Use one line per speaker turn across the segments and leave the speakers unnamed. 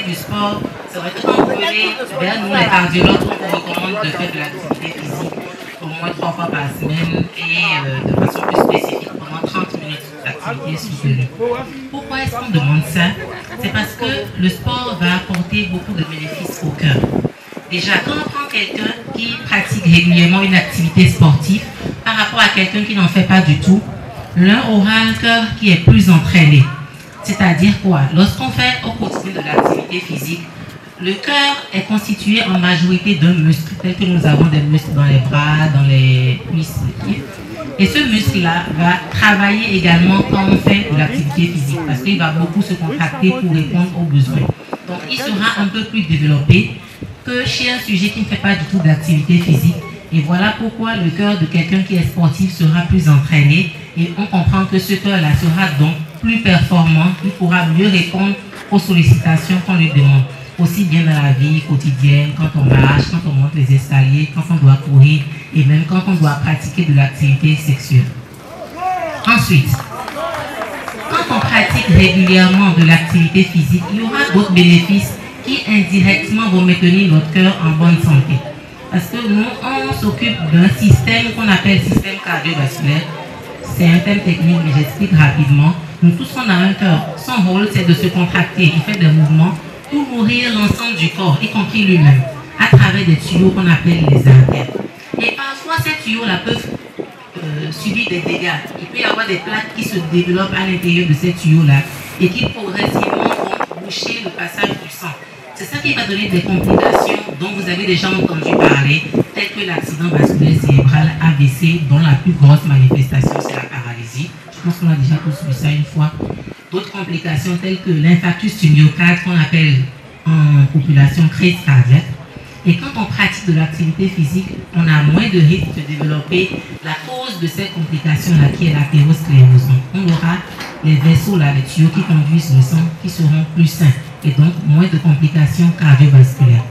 pratiquer du sport, c'est vrai que quand vous venez vers nous, les cardiologues, on vous recommande de faire de l'activité physique au moins 3 fois par semaine et de façon plus spécifique pendant 30 minutes d'activité soutenue. Pourquoi est-ce qu'on demande ça? C'est parce que le sport va apporter beaucoup de bénéfices au cœur. Déjà, quand on prend quelqu'un qui pratique régulièrement une activité sportive par rapport à quelqu'un qui n'en fait pas du tout, l'un aura un cœur qui est plus entraîné. C'est-à-dire quoi? Lorsqu'on fait au quotidien de l'activité physique, le cœur est constitué en majorité d'un muscle, tel que nous avons des muscles dans les bras, dans les cuisses, les pieds. Et ce muscle-là va travailler également quand on fait de l'activité physique, parce qu'il va beaucoup se contracter pour répondre aux besoins. Donc il sera un peu plus développé que chez un sujet qui ne fait pas du tout d'activité physique. Et voilà pourquoi le cœur de quelqu'un qui est sportif sera plus entraîné. Et on comprend que ce cœur-là sera donc plus performant, il pourra mieux répondre aux sollicitations qu'on lui demande. Aussi bien dans la vie quotidienne, quand on marche, quand on monte les escaliers, quand on doit courir et même quand on doit pratiquer de l'activité sexuelle. Ensuite, quand on pratique régulièrement de l'activité physique, il y aura d'autres bénéfices qui indirectement vont maintenir notre cœur en bonne santé. Parce que nous, on s'occupe d'un système qu'on appelle système cardiovasculaire. C'est un thème technique, mais j'explique rapidement. Nous tous, on a un cœur. Son rôle, c'est de se contracter. Il fait des mouvements pour nourrir l'ensemble du corps, y compris lui-même, à travers des tuyaux qu'on appelle les artères. Et parfois, ces tuyaux-là peuvent subir des dégâts. Il peut y avoir des plaques qui se développent à l'intérieur de ces tuyaux-là et qui progressivement vont boucher le passage du sang. C'est ça qui va donner des complications dont vous avez déjà entendu parler, telles que l'accident vasculaire cérébral AVC, dont la plus grosse manifestation, c'est la paralysie. Je pense qu'on a déjà tous vu ça une fois. D'autres complications telles que l'infarctus du myocarde, qu'on appelle en population crise cardiaque. Et quand on pratique de l'activité physique, on a moins de risque de développer la cause de ces complications-là, qui est l'athérosclérose. On aura les vaisseaux, là, les tuyaux qui conduisent le sang, qui seront plus sains, et donc moins de complications cardiovasculaires.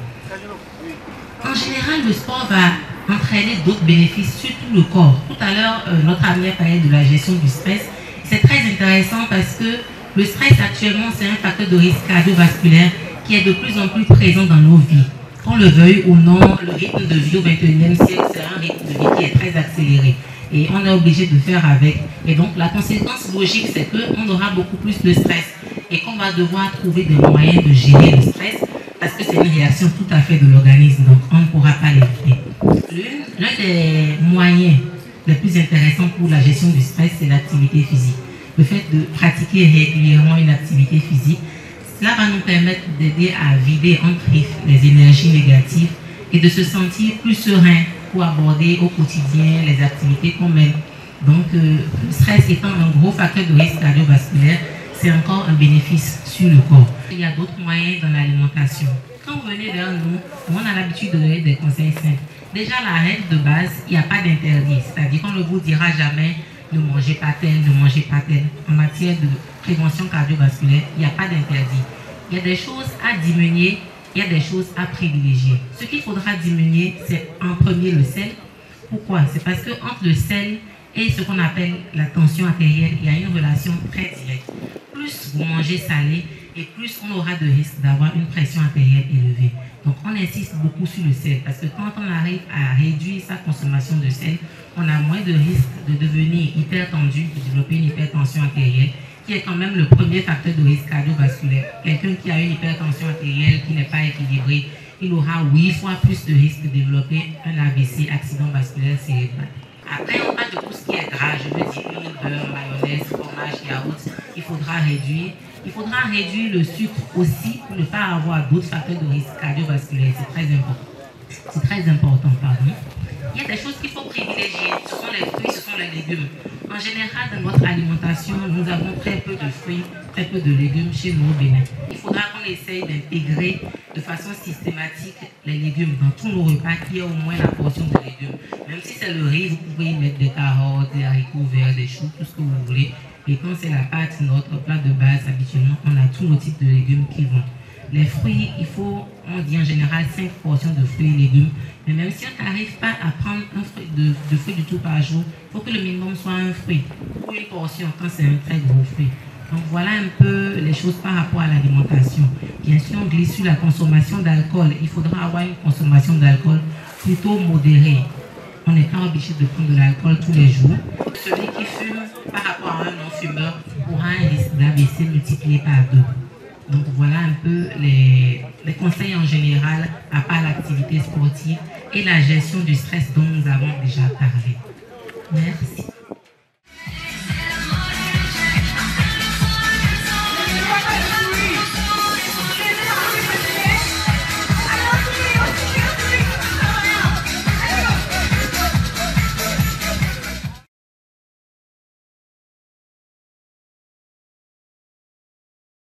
En général, le sport va entraîner d'autres bénéfices, surtout le corps. Tout à l'heure, notre ami a parlé de la gestion du stress. C'est très intéressant parce que le stress actuellement, c'est un facteur de risque cardiovasculaire qui est de plus en plus présent dans nos vies. Qu'on le veuille ou non, le rythme de vie au XXIe siècle, c'est un rythme de vie qui est très accéléré. Et on est obligé de faire avec. Et donc, la conséquence logique, c'est qu'on aura beaucoup plus de stress. Et qu'on va devoir trouver des moyens de gérer le stress, parce que c'est une réaction tout à fait de l'organisme. Donc, on ne pourra pas l'éviter. L'un des moyens les plus intéressants pour la gestion du stress, c'est l'activité physique. Le fait de pratiquer régulièrement une activité physique, cela va nous permettre d'aider à vider entre les énergies négatives et de se sentir plus serein pour aborder au quotidien les activités qu'on mène. Donc, le stress étant un gros facteur de risque cardiovasculaire, c'est encore un bénéfice sur le corps. Il y a d'autres moyens dans l'alimentation. Quand vous venez vers nous, on a l'habitude de donner des conseils simples. Déjà, la règle de base, il n'y a pas d'interdit. C'est-à-dire qu'on ne vous dira jamais ne mangez pas tel, ne mangez pas tel. En matière de prévention cardiovasculaire, il n'y a pas d'interdit. Il y a des choses à diminuer, il y a des choses à privilégier. Ce qu'il faudra diminuer, c'est en premier le sel. Pourquoi? C'est parce que entre le sel et ce qu'on appelle la tension artérielle, il y a une relation très directe. Plus vous mangez salé, et plus on aura de risque d'avoir une pression artérielle élevée. Donc on insiste beaucoup sur le sel, parce que quand on arrive à réduire sa consommation de sel, on a moins de risque de devenir hypertendu, de développer une hypertension artérielle, qui est quand même le premier facteur de risque cardiovasculaire. Quelqu'un qui a une hypertension artérielle qui n'est pas équilibrée, il aura 8 fois plus de risque de développer un AVC, accident vasculaire cérébral. Après, on parle de tout ce qui est gras, je veux dire huile, beurre, mayonnaise, fromage, yaourt. Il faudra réduire. Il faudra réduire le sucre aussi pour ne pas avoir d'autres facteurs de risque cardiovasculaire. C'est très important. C'est très important, pardon. Il y a des choses qu'il faut privilégier. Ce sont les fruits, ce sont les légumes. En général, dans notre alimentation, nous avons très peu de fruits, très peu de légumes chez nous au Bénin. Il faudra qu'on essaye d'intégrer de façon systématique les légumes dans tous nos repas, qu'il y ait au moins la portion de légumes. Même si c'est le riz, vous pouvez y mettre des carottes, des haricots verts, des choux, tout ce que vous voulez. Et quand c'est la pâte, notre plat de base, habituellement, on a tous nos types de légumes qui vont. Les fruits, il faut, on dit en général 5 portions de fruits et légumes. Mais même si on n'arrive pas à prendre un fruit de fruits du tout par jour, il faut que le minimum soit un fruit ou une portion quand c'est un très gros fruit. Donc voilà un peu les choses par rapport à l'alimentation. Bien sûr, on glisse sur la consommation d'alcool. Il faudra avoir une consommation d'alcool plutôt modérée. On n'est pas obligé de prendre de l'alcool tous les jours. Celui qui fume par rapport à un non-fumeur aura un risque d'AVC multiplié par 2. Donc voilà un peu les conseils en général à part l'activité sportive et la gestion du stress dont nous avons déjà parlé. Merci.